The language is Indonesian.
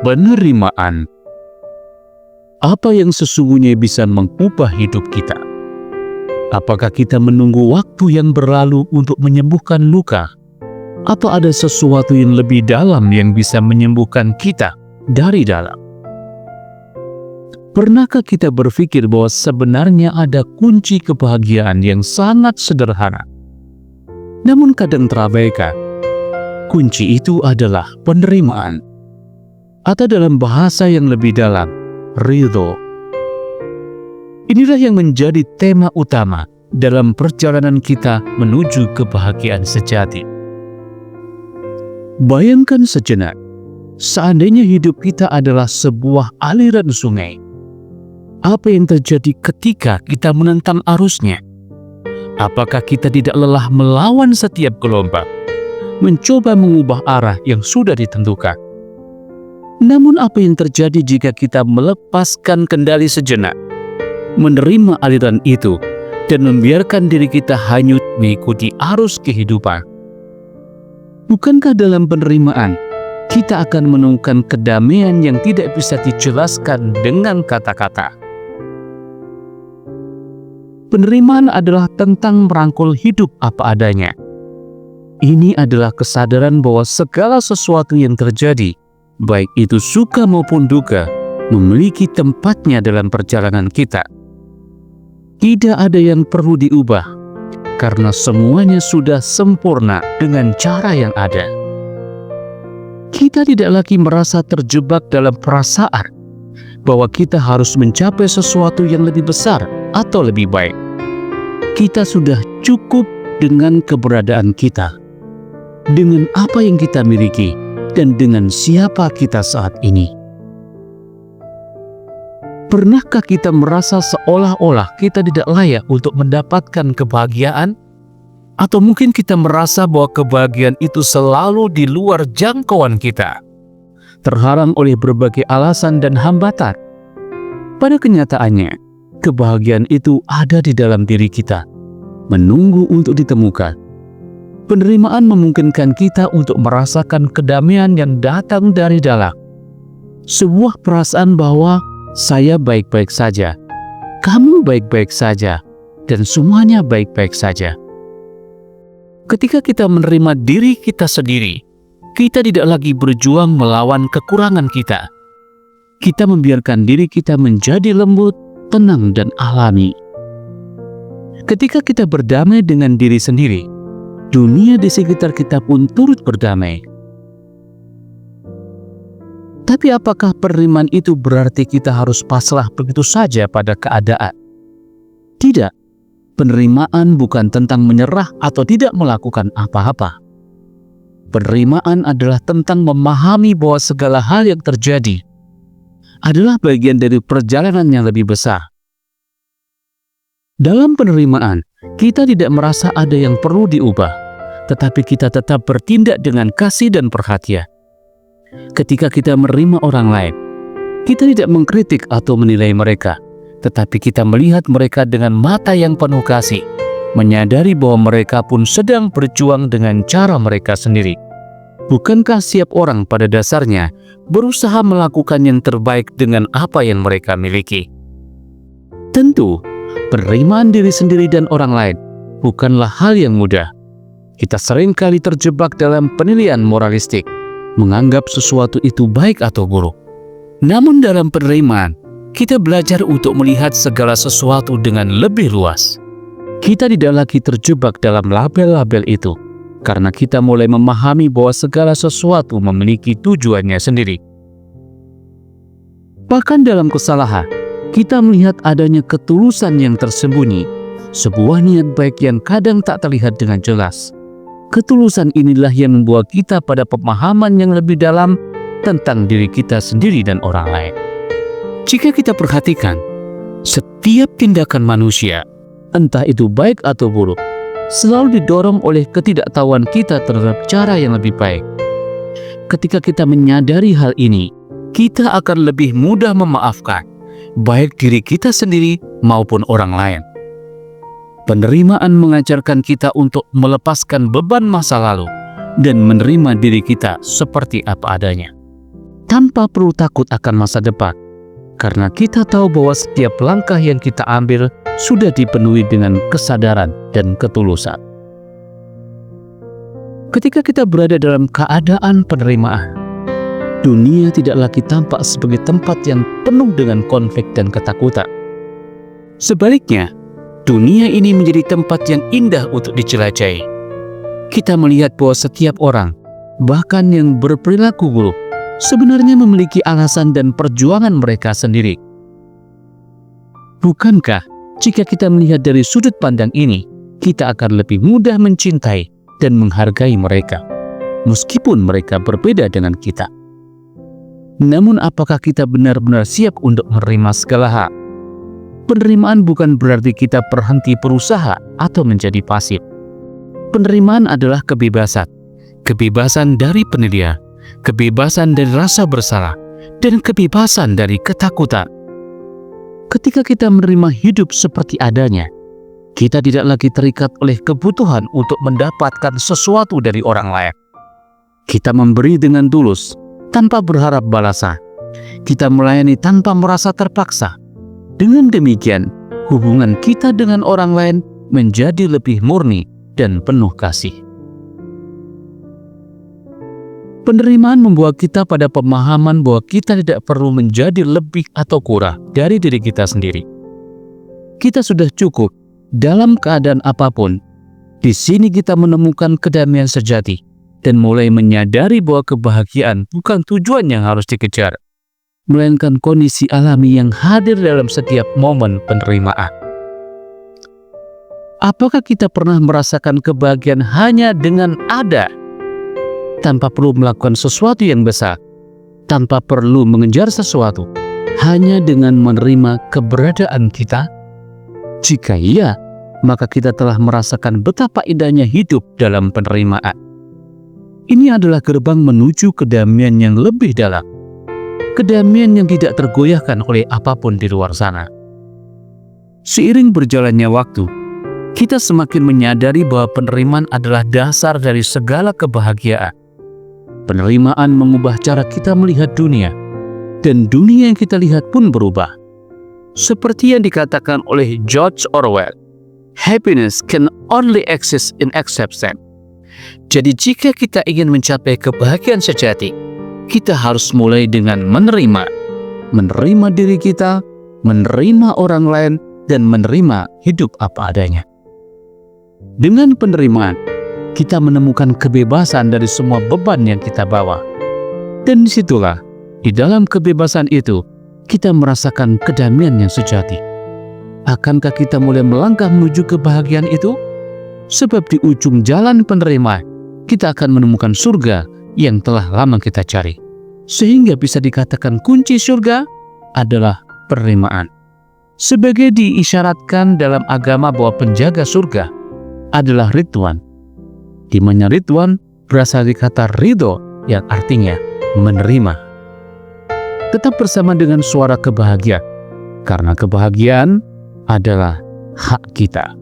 Penerimaan. Apa yang sesungguhnya bisa mengubah hidup kita? Apakah kita menunggu waktu yang berlalu untuk menyembuhkan luka? Atau ada sesuatu yang lebih dalam yang bisa menyembuhkan kita dari dalam? Pernahkah kita berpikir bahwa sebenarnya ada kunci kebahagiaan yang sangat sederhana, namun kadang terabaikan? Kunci itu adalah penerimaan, atau dalam bahasa yang lebih dalam, ridho. Inilah yang menjadi tema utama dalam perjalanan kita menuju kebahagiaan sejati. Bayangkan sejenak, seandainya hidup kita adalah sebuah aliran sungai. Apa yang terjadi ketika kita menentang arusnya? Apakah kita tidak lelah melawan setiap gelombang, mencoba mengubah arah yang sudah ditentukan? Namun apa yang terjadi jika kita melepaskan kendali sejenak, menerima aliran itu, dan membiarkan diri kita hanyut mengikuti arus kehidupan? Bukankah dalam penerimaan, kita akan menemukan kedamaian yang tidak bisa dijelaskan dengan kata-kata? Penerimaan adalah tentang merangkul hidup apa adanya. Ini adalah kesadaran bahwa segala sesuatu yang terjadi, baik itu suka maupun duka, memiliki tempatnya dalam perjalanan kita. Tidak ada yang perlu diubah, karena semuanya sudah sempurna dengan cara yang ada. Kita tidak lagi merasa terjebak dalam perasaan bahwa kita harus mencapai sesuatu yang lebih besar atau lebih baik. Kita sudah cukup dengan keberadaan kita, dengan apa yang kita miliki, dan dengan siapa kita saat ini. Pernahkah kita merasa seolah-olah kita tidak layak untuk mendapatkan kebahagiaan? Atau mungkin kita merasa bahwa kebahagiaan itu selalu di luar jangkauan kita, terhalang oleh berbagai alasan dan hambatan? Pada kenyataannya, kebahagiaan itu ada di dalam diri kita, menunggu untuk ditemukan. Penerimaan memungkinkan kita untuk merasakan kedamaian yang datang dari dalam. Sebuah perasaan bahwa saya baik-baik saja, kamu baik-baik saja, dan semuanya baik-baik saja. Ketika kita menerima diri kita sendiri, kita tidak lagi berjuang melawan kekurangan kita. Kita membiarkan diri kita menjadi lembut, tenang, dan alami. Ketika kita berdamai dengan diri sendiri, dunia di sekitar kita pun turut berdamai. Tapi apakah penerimaan itu berarti kita harus pasrah begitu saja pada keadaan? Tidak. Penerimaan bukan tentang menyerah atau tidak melakukan apa-apa. Penerimaan adalah tentang memahami bahwa segala hal yang terjadi adalah bagian dari perjalanan yang lebih besar. Dalam penerimaan, kita tidak merasa ada yang perlu diubah, tetapi kita tetap bertindak dengan kasih dan perhatian. Ketika kita menerima orang lain, kita tidak mengkritik atau menilai mereka, tetapi kita melihat mereka dengan mata yang penuh kasih, menyadari bahwa mereka pun sedang berjuang dengan cara mereka sendiri. Bukankah setiap orang pada dasarnya berusaha melakukan yang terbaik dengan apa yang mereka miliki? Tentu, penerimaan diri sendiri dan orang lain bukanlah hal yang mudah. Kita seringkali terjebak dalam penilaian moralistik, menganggap sesuatu itu baik atau buruk. Namun dalam penerimaan, kita belajar untuk melihat segala sesuatu dengan lebih luas. Kita tidak lagi terjebak dalam label-label itu, karena kita mulai memahami bahwa segala sesuatu memiliki tujuannya sendiri. Bahkan dalam kesalahan, kita melihat adanya ketulusan yang tersembunyi, sebuah niat baik yang kadang tak terlihat dengan jelas. Ketulusan inilah yang membawa kita pada pemahaman yang lebih dalam tentang diri kita sendiri dan orang lain. Jika kita perhatikan, setiap tindakan manusia, entah itu baik atau buruk, selalu didorong oleh ketidaktahuan kita terhadap cara yang lebih baik. Ketika kita menyadari hal ini, kita akan lebih mudah memaafkan, baik diri kita sendiri maupun orang lain. Penerimaan mengajarkan kita untuk melepaskan beban masa lalu dan menerima diri kita seperti apa adanya. tanpa perlu takut akan masa depan, karena kita tahu bahwa setiap langkah yang kita ambil sudah dipenuhi dengan kesadaran dan ketulusan. Ketika kita berada dalam keadaan penerimaan, dunia tidak lagi tampak sebagai tempat yang penuh dengan konflik dan ketakutan. Sebaliknya, dunia ini menjadi tempat yang indah untuk dijelajahi. Kita melihat bahwa setiap orang, bahkan yang berperilaku buruk, sebenarnya memiliki alasan dan perjuangan mereka sendiri. Bukankah jika kita melihat dari sudut pandang ini, kita akan lebih mudah mencintai dan menghargai mereka, meskipun mereka berbeda dengan kita? Namun apakah kita benar-benar siap untuk menerima segala hal? Penerimaan bukan berarti kita berhenti berusaha atau menjadi pasif. Penerimaan adalah kebebasan. Kebebasan dari penilaian, kebebasan dari rasa bersalah, dan kebebasan dari ketakutan. Ketika kita menerima hidup seperti adanya, kita tidak lagi terikat oleh kebutuhan untuk mendapatkan sesuatu dari orang lain. Kita memberi dengan tulus, tanpa berharap balasan. Kita melayani tanpa merasa terpaksa. Dengan demikian, hubungan kita dengan orang lain menjadi lebih murni dan penuh kasih. Penerimaan membawa kita pada pemahaman bahwa kita tidak perlu menjadi lebih atau kurang dari diri kita sendiri. Kita sudah cukup dalam keadaan apapun. Di sini kita menemukan kedamaian sejati dan mulai menyadari bahwa kebahagiaan bukan tujuan yang harus dikejar, melainkan kondisi alami yang hadir dalam setiap momen penerimaan. Apakah kita pernah merasakan kebahagiaan hanya dengan ada, tanpa perlu melakukan sesuatu yang besar, tanpa perlu mengejar sesuatu, hanya dengan menerima keberadaan kita? Jika iya, maka kita telah merasakan betapa indahnya hidup dalam penerimaan. Ini adalah gerbang menuju kedamaian yang lebih dalam. Kedamaian yang tidak tergoyahkan oleh apapun di luar sana. Seiring berjalannya waktu, kita semakin menyadari bahwa penerimaan adalah dasar dari segala kebahagiaan. Penerimaan mengubah cara kita melihat dunia, dan dunia yang kita lihat pun berubah. Seperti yang dikatakan oleh George Orwell, happiness can only exist in acceptance. Jadi jika kita ingin mencapai kebahagiaan sejati, kita harus mulai dengan menerima diri kita, menerima orang lain, dan menerima hidup apa adanya. Dengan penerimaan, kita menemukan kebebasan dari semua beban yang kita bawa. Dan disitulah, di dalam kebebasan itu, kita merasakan kedamaian yang sejati. Akankah kita mulai melangkah menuju kebahagiaan itu? Sebab di ujung jalan penerimaan, kita akan menemukan surga yang telah lama kita cari. Sehingga bisa dikatakan kunci surga adalah penerimaan. Sebagai diisyaratkan dalam agama bahwa penjaga surga adalah Ridwan, di mana Ridwan berasal dari kata ridho yang artinya menerima. Tetap bersama dengan suara kebahagiaan, karena kebahagiaan adalah hak kita.